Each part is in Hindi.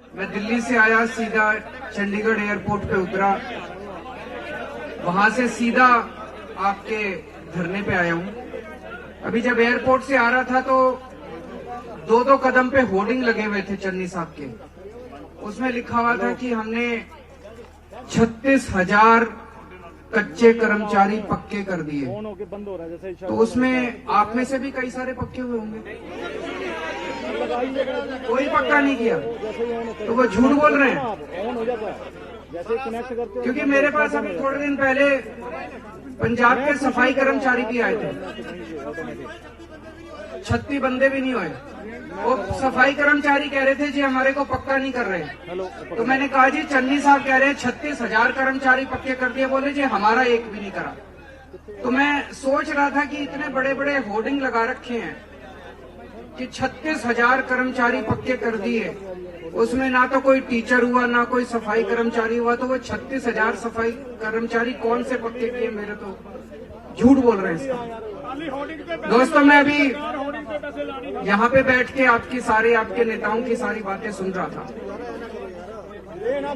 मैं दिल्ली से आया, सीधा चंडीगढ़ एयरपोर्ट पे उतरा, वहां से सीधा आपके धरने पे आया हूं। अभी जब एयरपोर्ट से आ रहा था तो दो कदम पे होर्डिंग लगे हुए थे चन्नी साहब के, उसमें लिखा हुआ था कि हमने 36,000 कच्चे कर्मचारी पक्के कर दिए। तो उसमें आप में से भी कई सारे पक्के हुए होंगे, कोई पक्का नहीं किया, तो वो झूठ बोल रहे हैं। क्योंकि मेरे पास अभी थोड़े दिन पहले पंजाब के सफाई कर्मचारी भी आए थे, 36 बंदे भी नहीं हुए। वो सफाई कर्मचारी कह रहे थे जी हमारे को पक्का नहीं कर रहे। तो मैंने कहा जी चन्नी साहब कह रहे हैं 36,000 कर्मचारी पक्के कर दिए, बोले जी हमारा एक भी नहीं करा। तो मैं सोच रहा था कि इतने बड़े बड़े होर्डिंग लगा रखे हैं कि 36,000 कर्मचारी पक्के कर दिए, उसमें ना तो कोई टीचर हुआ ना कोई सफाई कर्मचारी हुआ, तो वो 36,000 सफाई कर्मचारी कौन से पक्के किए? मेरे तो झूठ बोल रहे हैं इसका। दोस्तों, मैं अभी यहाँ पे बैठ के आपके नेताओं की सारी बातें सुन रहा था।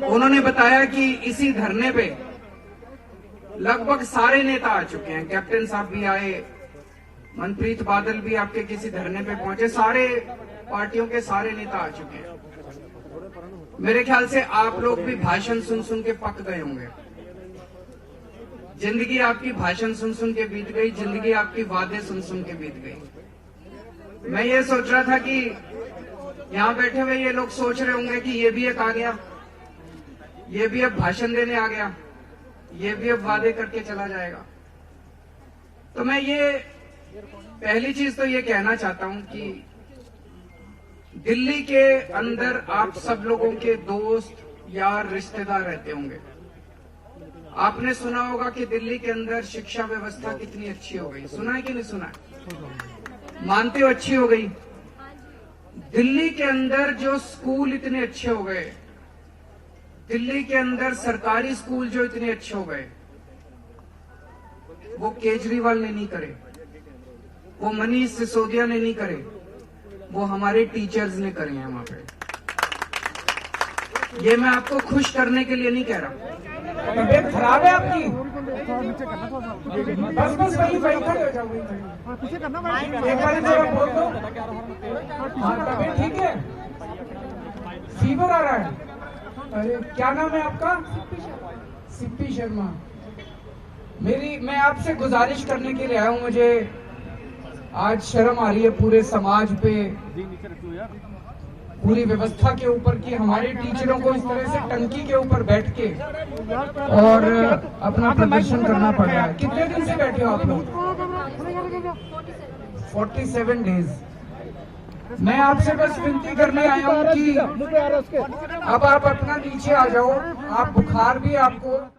उन्होंने बताया कि इसी धरने पे लगभग सारे नेता आ चुके हैं, कैप्टन साहब भी आए, मनप्रीत बादल भी आपके किसी धरने पे पहुंचे, सारे पार्टियों के सारे नेता आ चुके हैं। मेरे ख्याल से आप लोग भी भाषण सुन सुन के पक गए होंगे। जिंदगी आपकी भाषण सुन सुन के बीत गई, जिंदगी आपकी वादे सुन सुन के बीत गई। मैं ये सोच रहा था कि यहाँ बैठे हुए ये लोग सोच रहे होंगे कि ये भी एक आ गया, ये भी अब भाषण देने आ गया, ये भी अब वादे करके चला जाएगा। तो मैं ये पहली चीज तो ये कहना चाहता हूं कि दिल्ली के अंदर आप सब लोगों के दोस्त यार रिश्तेदार रहते होंगे। आपने सुना होगा कि दिल्ली के अंदर शिक्षा व्यवस्था कितनी अच्छी हो गई। सुना है कि नहीं सुना है? मानते हो अच्छी हो गई? दिल्ली के अंदर जो स्कूल इतने अच्छे हो गए, दिल्ली के अंदर सरकारी स्कूल जो इतने अच्छे हो गए, वो केजरीवाल ने नहीं करे, वो मनीष सिसोदिया ने नहीं करे, वो हमारे टीचर्स ने करे हैं वहां पे। ये मैं आपको खुश करने के लिए नहीं कह रहा। तबीयत खराब है आपकी? बस वही खड़े हो जाओ, एक बार जरा बोल दो। हाँ, तबीयत ठीक है? फीवर आ रहा है? अरे क्या नाम है आपका? सिप्पी शर्मा। मैं आपसे गुजारिश करने के लिए आया हूँ। मुझे आज शर्म आ रही है पूरे समाज पे, पूरी व्यवस्था के ऊपर कि हमारे टीचरों को इस तरह से टंकी के ऊपर बैठ के और अपना प्रदर्शन करना पड़ रहा है। कितने दिन से बैठे हो आप लोग? 47 डेज। मैं आपसे बस विनती करने आया हूँ कि अब आप अपना नीचे आ जाओ। आप बुखार भी आपको